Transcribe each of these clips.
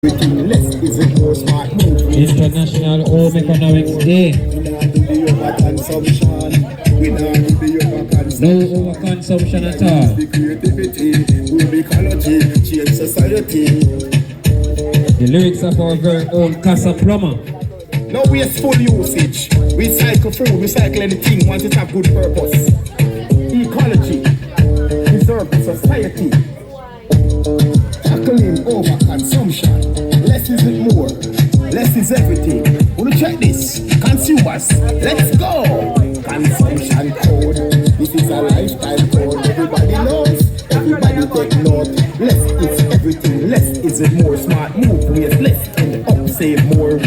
Everything less is a more smart move. International Home Economics Day. We not do the overconsumption. We not do the overconsumption. No overconsumption at all. The creativity, build ecology, change society. The lyrics of our very own Casa Plumber. No wasteful usage. Recycle food, recycle anything once it have good purpose. Ecology, preserve society. Tackling overconsumption. Less isn't more. Less is everything. Wanna check this? Consumers, let's go. Consumption code. This is a lifestyle code. Everybody knows. Everybody take note. Less is everything. Less isn't more. Smart move. Waste less. End up save more.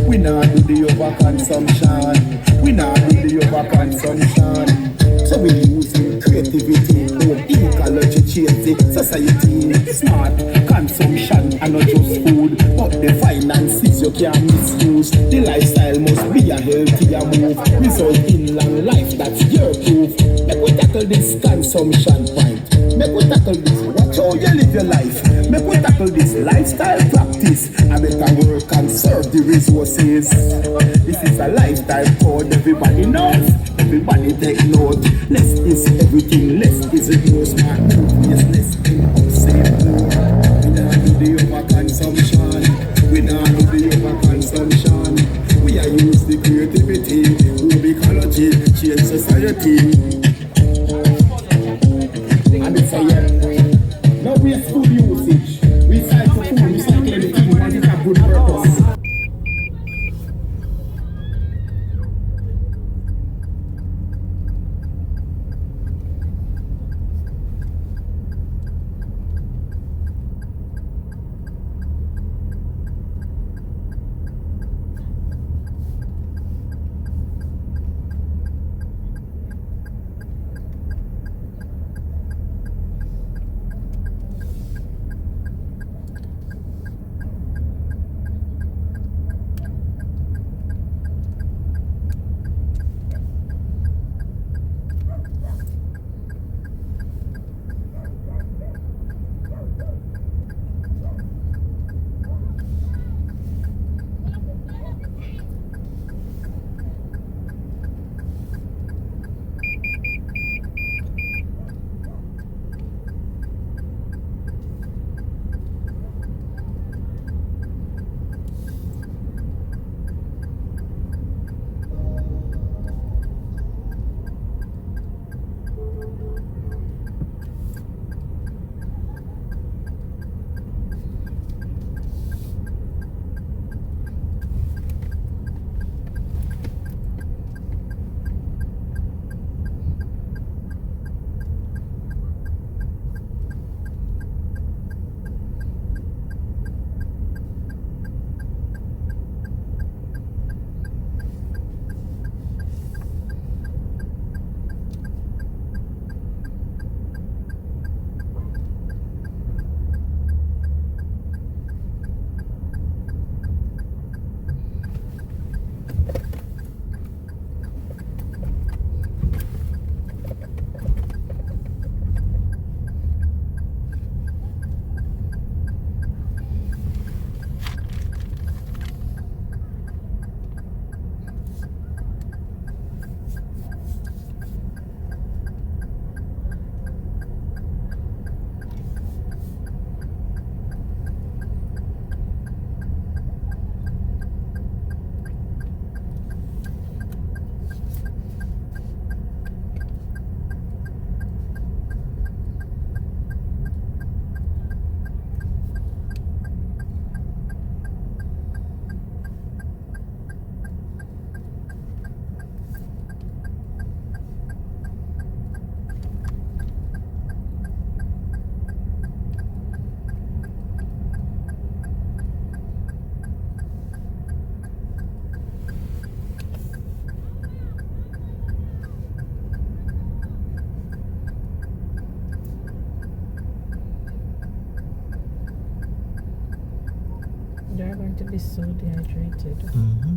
We not do the overconsumption. We not do the overconsumption. So we using creativity, no ecology change the society. Smart consumption and not just food, but the finances you can't misuse. The lifestyle must be a healthier move, result in long life, that's your proof. Make we tackle this consumption point. Make we tackle this, watch how you live your life. Make we tackle this lifestyle practice. I better work and serve the resources. This is a lifestyle code, everybody knows. Everybody take note. Less is everything. Less is it more smart move. Yes, less in save more. We not do the overconsumption. We not do the overconsumption. We are use the creativity, build ecology, change society. And it's a yeah. No waste food usage. Recycle food, recycle anything once it have good purpose. They're going to be so dehydrated. Mm-hmm.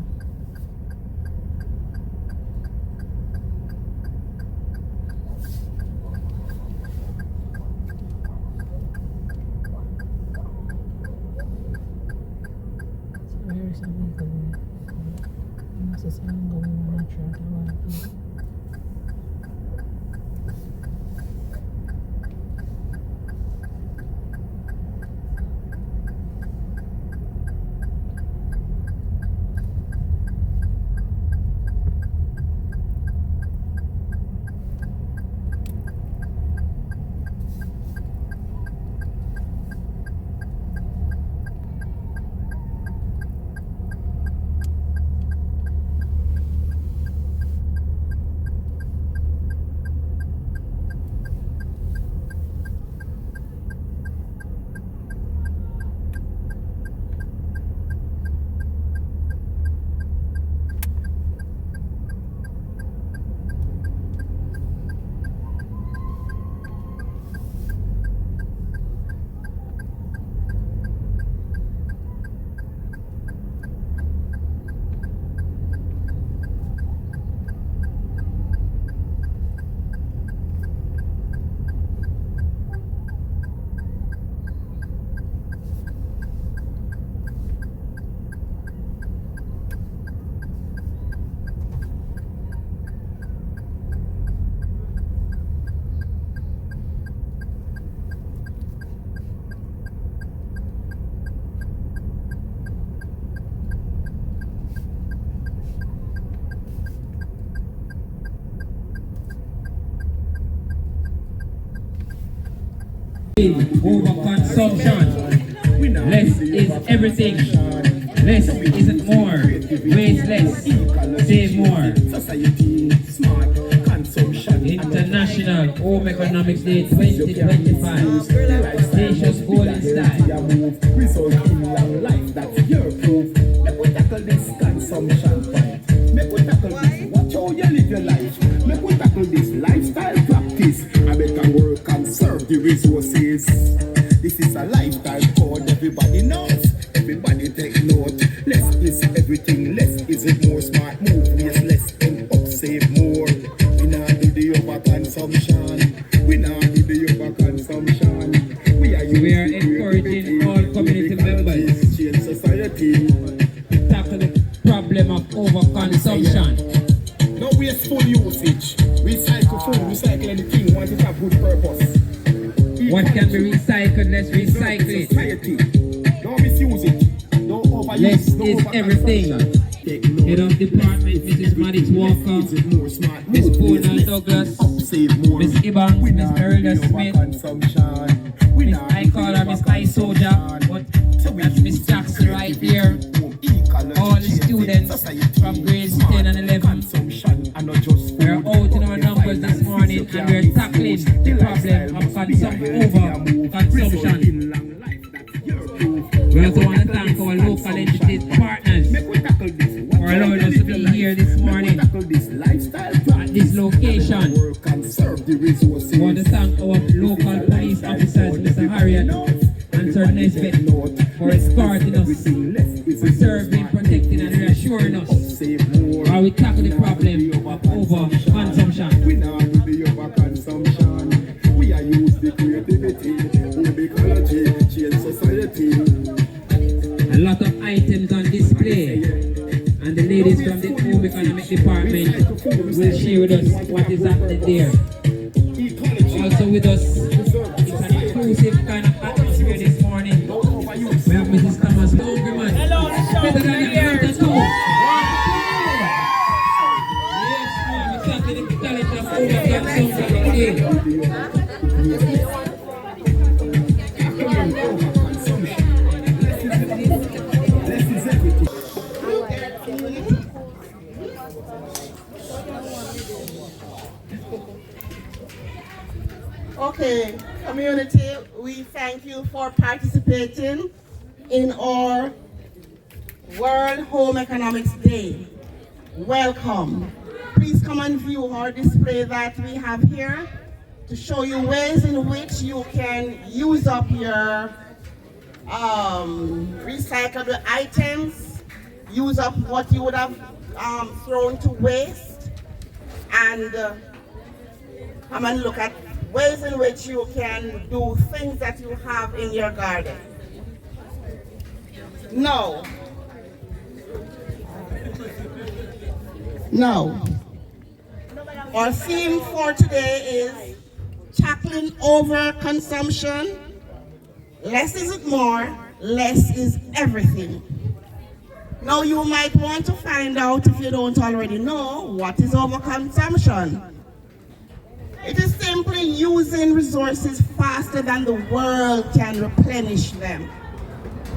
Overconsumption. Less is everything. Less isn't more. Waste less. Save more. International Home Economics Day 2025. Tacius goal in style. Result in long life, that's your proof. Make we tackle this consumption point. Make we tackle this, watch how you live your life. Make we tackle this lifestyle practice. I better work and serve the resources. This is a lifestyle code, everybody knows. Everybody take note. Less is everything, less isn't more. Smart move, waste less and up, save more. We not do the overconsumption. We not do the overconsumption. We are encouraging all community members change society. to tackle the problem of overconsumption. No wasteful usage. Recycle food, recycle anything once it have good purpose. What can be recycled, let's recycle it. Society. Don't misuse it. Don't overuse. Less is everything. Head of Department, Mrs. Maddox Walker, Miss Pona Douglas, Miss Ibanks, Miss Erida Smith, Miss I call her Miss I Soldier, but that's Miss Jackson right here. All the students from grades 10 and 11. We're out in our numbers this morning and we're tackling the problem of overconsumption. We also want to thank our local entities partners for allowing us to be here this morning at this location. We want to thank our local police officers, Mr. Harriet and Sir Nesbitt, for escorting us, preserving, protecting and reassuring us while we tackle the problem of overconsumption. We now do the overconsumption. We are used the creativity, home ecology, change society. A lot of items on display, and the ladies from the Home Economic Department will share with us what is happening there. Also with us, it's an inclusive kind of atmosphere this morning. We have Mrs. Thomas Hungryman. Hello, Better than the here. Yes, ma'am, it's not the talent of overconsumption today. Okay, community, we thank you for participating in our World Home Economics Day. Welcome. Please come and view our display that we have here to show you ways in which you can use up your recyclable items, use up what you would have thrown to waste, and come and look at ways in which you can do things that you have in your garden. Now, Now, our theme for today is tackling overconsumption. Less isn't more, less is everything. Now you might want to find out, if you don't already know, what is overconsumption. It is simply using resources faster than the world can replenish them,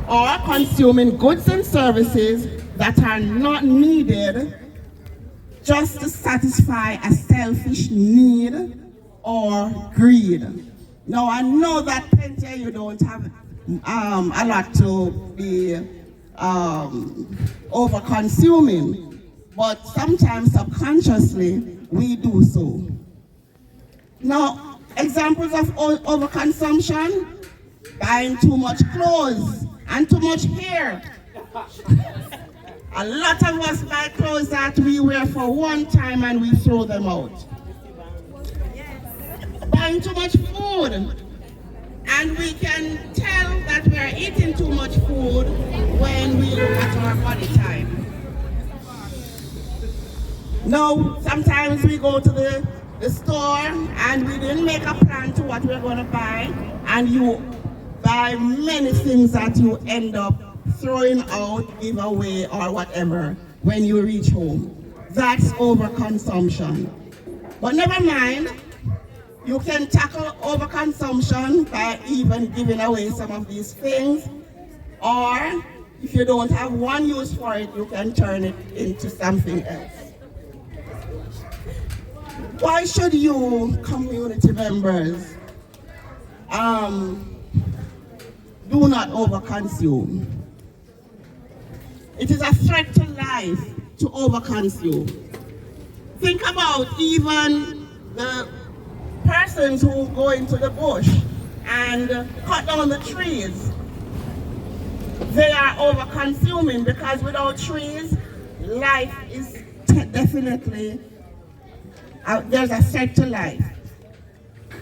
or consuming goods and services that are not needed just to satisfy a selfish need or greed. Now I know that plenty of you don't have a lot to be over consuming, but sometimes subconsciously we do so. Now, examples of overconsumption: buying too much clothes and too much hair. A lot of us buy clothes that we wear for one time and we throw them out. Buying too much food, and we can tell that we are eating too much food when we look at our body type. Now, sometimes we go to the store and we didn't make a plan to what we're going to buy, and you buy many things that you end up throwing out, give away, or whatever when you reach home. That's overconsumption. But never mind, you can tackle overconsumption by even giving away some of these things, or if you don't have one use for it, you can turn it into something else. Why should you, community members, do not overconsume? It is a threat to life to overconsume. Think about even the persons who go into the bush and cut down the trees. They are overconsuming, because without trees, life is definitely, there's a threat to life.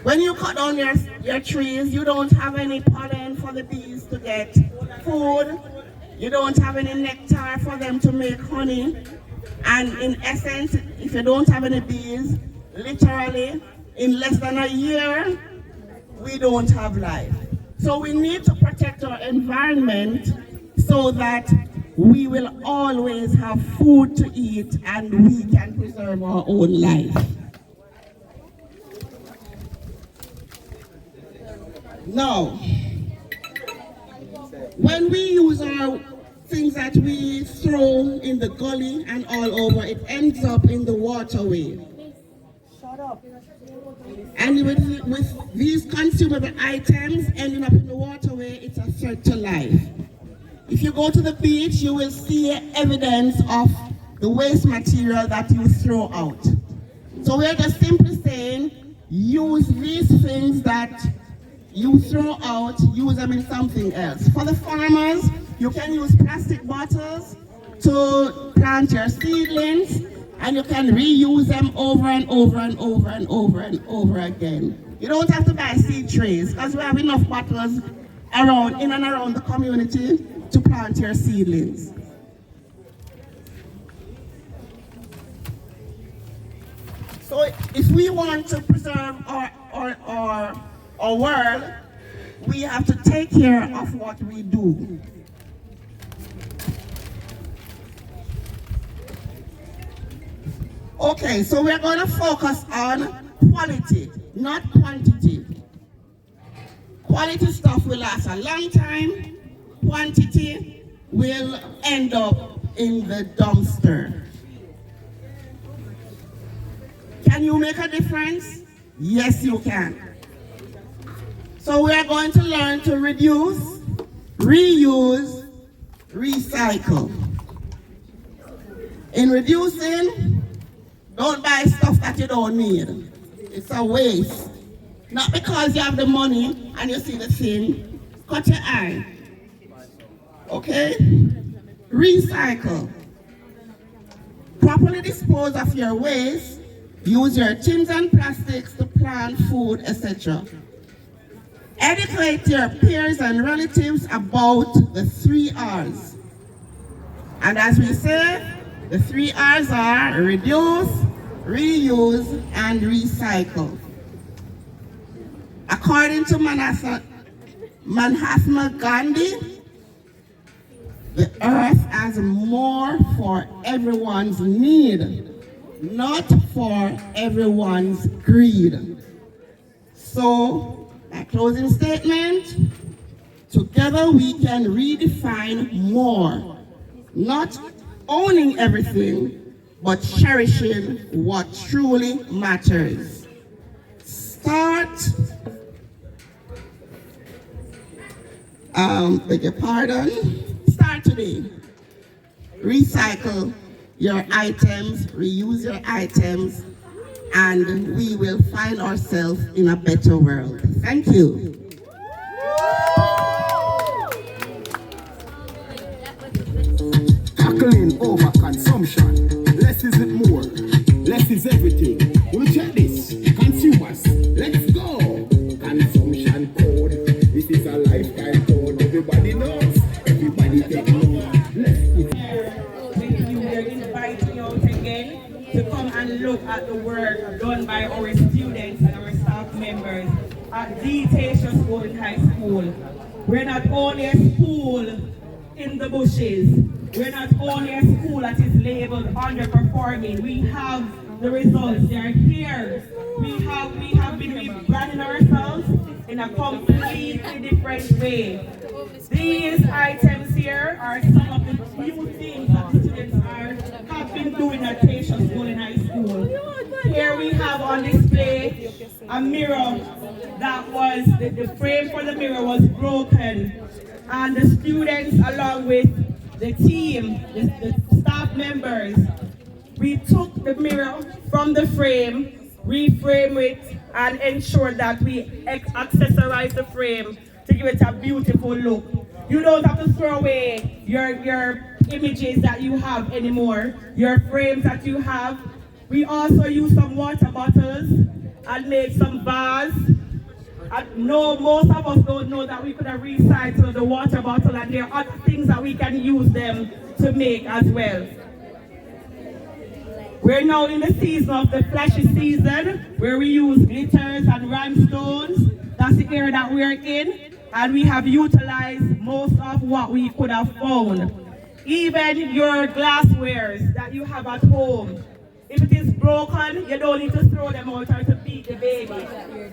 When you cut down your trees, you don't have any pollen for the bees to get food. You don't have any nectar for them to make honey. And in essence, if you don't have any bees, literally, in less than a year, we don't have life. So we need to protect our environment so that we will always have food to eat and we can preserve our own life. Now, when we use our things that we throw in the gully and all over, it ends up in the waterway. Shut up. And with these consumable items ending up in the waterway, it's a threat to life. If you go to the beach, you will see evidence of the waste material that you throw out. So we're just simply saying, use these things that you throw out, use them in something else. For the farmers, you can use plastic bottles to plant your seedlings, and you can reuse them over and over and over and over and over again. You don't have to buy seed trays, because we have enough bottles around, in and around the community to plant your seedlings. So if we want to preserve our world, we have to take care of what we do. Okay, so we're going to focus on quality, not quantity. Quality stuff will last a long time. Quantity will end up in the dumpster. Can you make a difference? Yes, you can. So we are going to learn to reduce, reuse, recycle. In reducing, don't buy stuff that you don't need. It's a waste. Not because you have the money and you see the thing. Cut your eye. Okay? Recycle. Properly dispose of your waste. Use your tins and plastics to plant food, etc. Educate your peers and relatives about the 3 R's. And as we say, The 3 R's are reduce, reuse, and recycle. According to Mahatma Gandhi, the earth has more for everyone's need, not for everyone's greed. So, my closing statement, together we can redefine more, not owning everything, but cherishing what truly matters. Beg your pardon. Start today. Recycle your items, reuse your items, and we will find ourselves in a better world. Thank you. Tackling overconsumption. Less is it more. Less is everything. Wanna check this? Consumers, let's go. Consumption code. This is a lifetime code. Everybody knows. Everybody take note. Less is We're inviting you out again to come and look at the work done by our students and our staff members at the Tacius Golden High School. We're not only a school in the bushes. We're not only a school that is labeled underperforming. We have the results. They are here. We have been rebranding ourselves in a completely different way. These items here are some of the new things that the students have been doing at Tacius Golden High School. Here we have on display a mirror that was, the frame for the mirror was broken. And the students, along with the team, the staff members, we took the mirror from the frame, reframe it, and ensure that we accessorize the frame to give it a beautiful look. You don't have to throw away your images that you have anymore, your frames that you have. We also use some water bottles and made some vases. No, most of us don't know that we could have recycled the water bottle, and there are other things that we can use them to make as well. We're now in the season of the flashy season, where we use glitters and rhinestones. That's the area that we're in, and we have utilized most of what we could have found. Even your glasswares that you have at home, if it is broken, you don't need to throw them out or to beat the baby.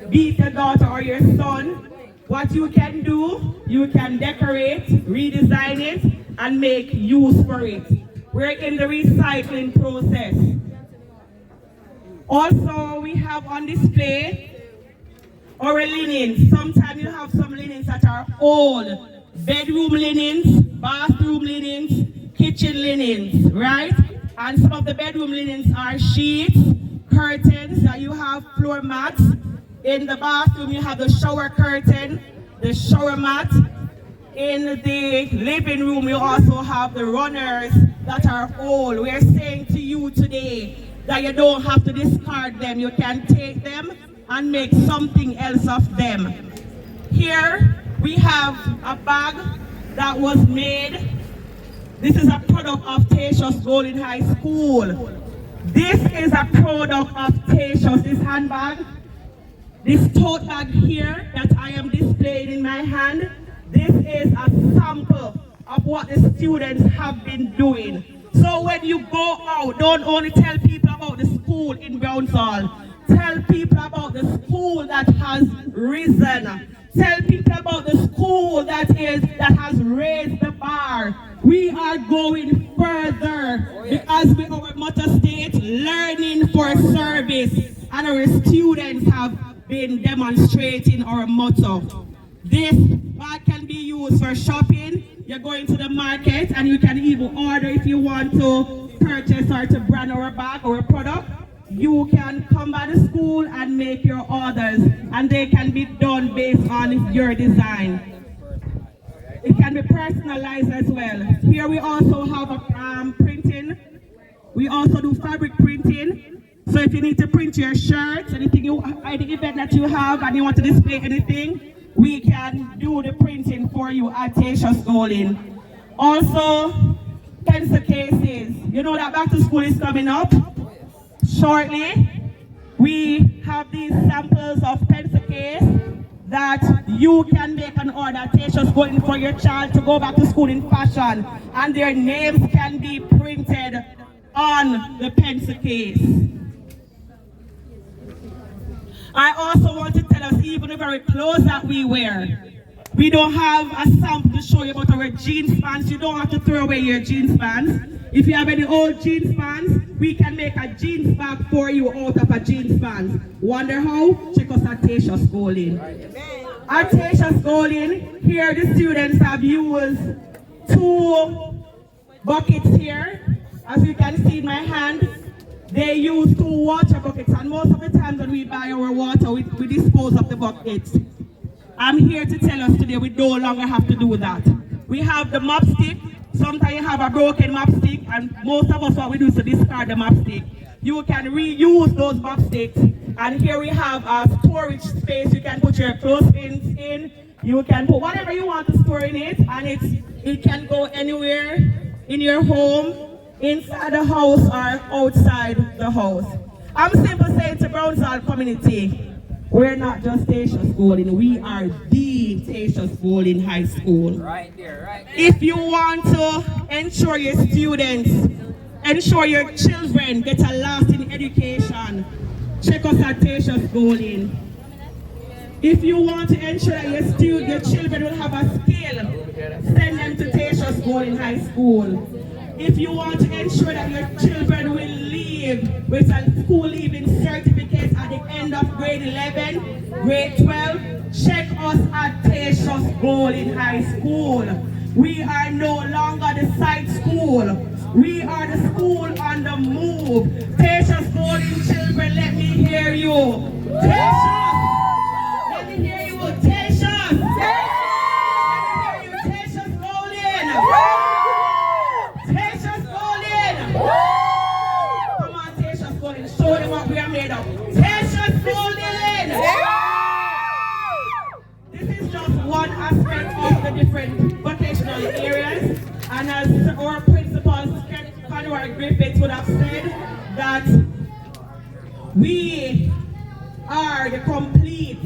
Beat your daughter or your son. What you can do, you can decorate, redesign it, and make use for it. We're in the recycling process. Also, we have on display our linens. Sometimes you have some linens that are old. Bedroom linens, bathroom linens, kitchen linens, right? And some of the bedroom linens are sheets, curtains that you have, floor mats. In the bathroom, you have the shower curtain, the shower mat. In the living room, you also have the runners that are old. We are saying to you today that you don't have to discard them. You can take them and make something else of them. Here, we have a bag that was made. This is a product of Tacius Golden High School. This is a product of Tacius, this handbag. This tote bag here that I am displaying in my hand, this is a sample of what the students have been doing. So when you go out, don't only tell people about the school in Brownsall. Tell people about the school that has risen. Tell people about the school that has raised the bar. We are going further because our motto states learning for service, and our students have been demonstrating our motto. This bag can be used for shopping. You're going to the market and you can even order if you want to purchase or to brand our bag or a product. You can come by the school and make your orders, and they can be done based on your design. It can be personalized as well. Here we also have a printing. We also do fabric printing. So if you need to print your shirts, any event that you have and you want to display anything, we can do the printing for you at Tacius Golden. Also, pencil cases. You know that back to school is coming up shortly. We have these samples of pencil case that you can make an order. Tacius going for your child to go back to school in fashion, and their names can be printed on the pencil case. I also want to tell us, even the very clothes that we wear, we don't have a sample to show you about our jeans pants. You don't have to throw away your jeans pants. If you have any old jeans pants, we can make a jeans bag for you out of a jeans pants. Wonder how? Check us at Tacius Golden. At Tacius Golden, here the students have used 2 buckets here. As you can see in my hand, they use 2 water buckets, and most of the times when we buy our water, we dispose of the buckets. I'm here to tell us today we no longer have to do that. We have the mop stick. Sometimes you have a broken mop stick, and most of us, what we do is to discard the mop stick. You can reuse those mop sticks, and here we have a storage space. You can put your clothespins in. You can put whatever you want to store in it, and it can go anywhere in your home, inside the house or outside the house. I'm simply saying to Brownsville community, we're not just Tacius Golden, we are the Tacius Golden High School. Right there, right there. If you want to ensure your students, ensure your children get a lasting education, check us at Tacius Golden. If you want to ensure that your children will have a skill, send them to Tacius Golden High School. If you want to ensure that your children will leave with a school leaving certificate at the end of grade 11, grade 12, check us at Tacius Golden High School. We are no longer the side school. We are the school on the move. Tacius Golden children, let me hear you. Tacius! Let me hear you. Tacius! Let me hear you. Tacius Golden! Come on, Tacius Golden. Show them what we are made of. Tacius Golden! This is just one aspect of the different vocational areas. And as our principal, Conroy Griffiths, would have said, that we are the complete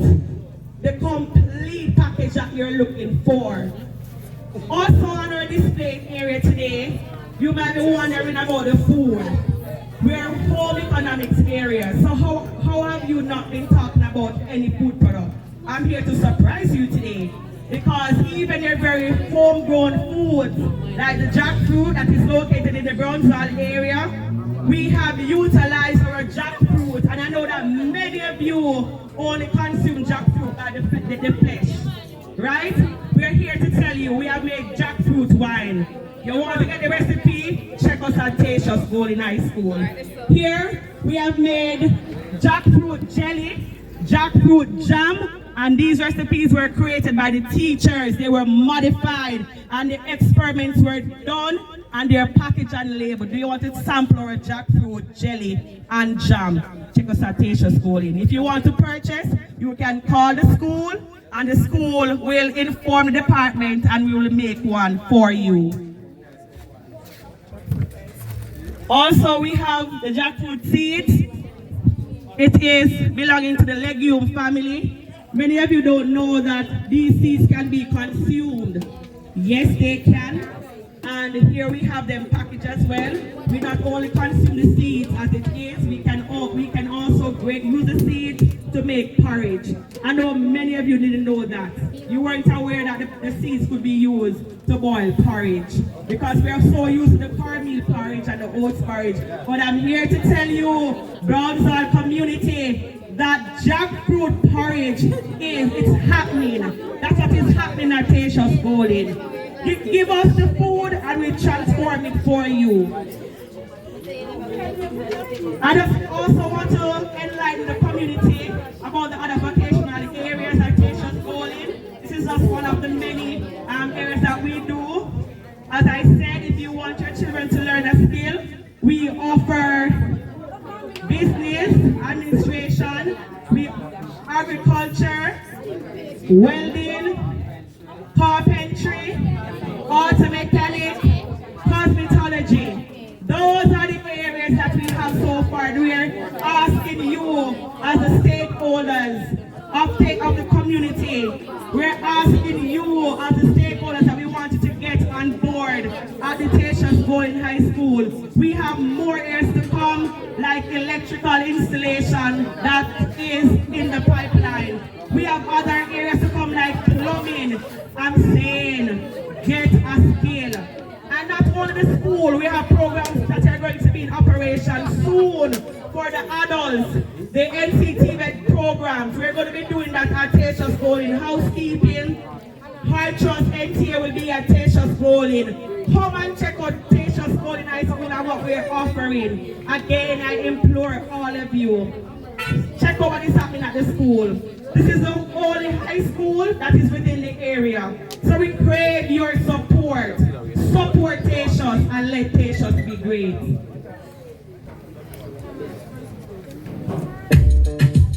package that you're looking for. Also on our display area today, you might be wondering about the food. We are a home economics area, so how have you not been talking about any food product? I'm here to surprise you today, because even your very homegrown foods, like the jackfruit that is located in the Brownsville area, we have utilized our jackfruit, and I know that many of you only consume jackfruit by the flesh, right? We are here to tell you we have made jackfruit wine. You want to get the recipe? Check us at Tacius Golden High School. Here we have made jackfruit jelly, jackfruit jam, and these recipes were created by the teachers. They were modified, and the experiments were done, and they're packaged and labeled. Do you want to sample our jackfruit jelly and jam? Check us at Tacius Golden. If you want to purchase, you can call the school, and the school will inform the department, and we will make one for you. Also, we have the jackfruit seeds. It is belonging to the legume family. Many of you don't know that these seeds can be consumed. Yes, they can. And here we have them packaged as well. We not only consume the seeds as it is, we can also use the seeds to make porridge. I know many of you didn't know that. You weren't aware that the seeds could be used to boil porridge, because we are so used to the cornmeal porridge and the oats porridge. But I'm here to tell you, Brownsville community, that jackfruit porridge it's happening. That's what is happening at Tacius Golden. Give us the food and we transform it for you. I just also want to enlighten the community about the other vocational areas at Tacius Golden. This is just one of the many areas that we do. As I said, if you want your children to learn a skill, we offer business, administration, agriculture, welding, carpentry, auto mechanic, hospitality, asking you as the stakeholders of the community, we're asking you as the stakeholders that we wanted to get on board at the Tacius Bowling High School. We have more areas to come, like electrical installation that is in the pipeline. We have other areas to come like plumbing. I'm saying, get a skill. And not only the school, we have programs that are going to be in operation soon for the adults. The NCT programs, we're going to be doing that at Tacius Bowling. Housekeeping, High Trust NTA will be at Tacius Bowling. Come and check out Tacius Bowling High School and what we're offering. Again, I implore all of you, check out what is happening at the school. This is the only high school that is within the area. So we crave your support. Support Tacius and let Tacius be great.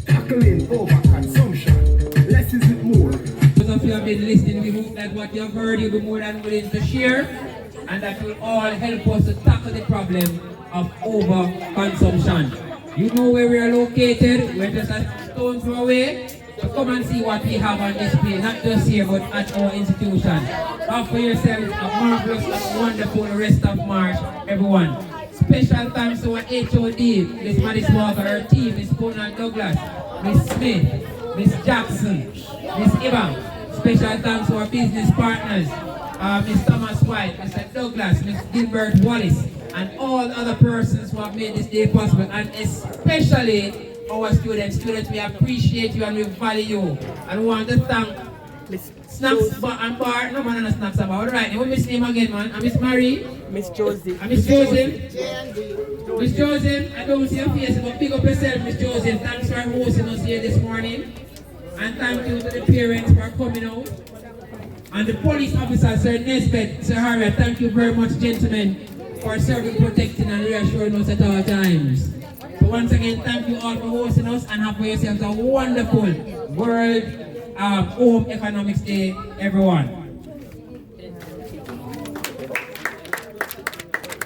Tackling overconsumption. Less is it more. Those of you have been listening, we hope that what you have heard you'll be more than willing to share, and that will all help us to tackle the problem of overconsumption. You know where we are located, we're just a stone's throw away. So come and see what we have on display, not just here but at our institution. Offer yourselves a marvelous and wonderful rest of March, everyone. Special thanks to our HOD, Miss Madison Walker, her team, Miss Conal Douglas, Miss Smith, Miss Jackson, Miss Ivan. Special thanks to our business partners, Miss Thomas White, Mr. Douglas, Miss Gilbert Wallace, and all other persons who have made this day possible, and especially our students. Students, we appreciate you and we value you. And we want to thank Miss Snacks Bar and Bar. No man, Snacks Bar. All right, what's Miss name again, man? And Miss Marie? Miss Josie. And Miss Joseph? Miss Joseph, I don't see your face, but pick up yourself, Miss Joseph. Thanks for hosting us here this morning. And thank you to the parents for coming out. And the police officer, Sir Nesbeth, Sir Harriet, thank you very much, gentlemen, for serving, protecting, and reassuring us at all times. So once again, thank you all for hosting us, and have for yourselves a wonderful World Home Economics Day, everyone.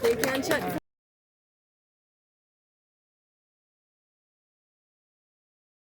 They can check.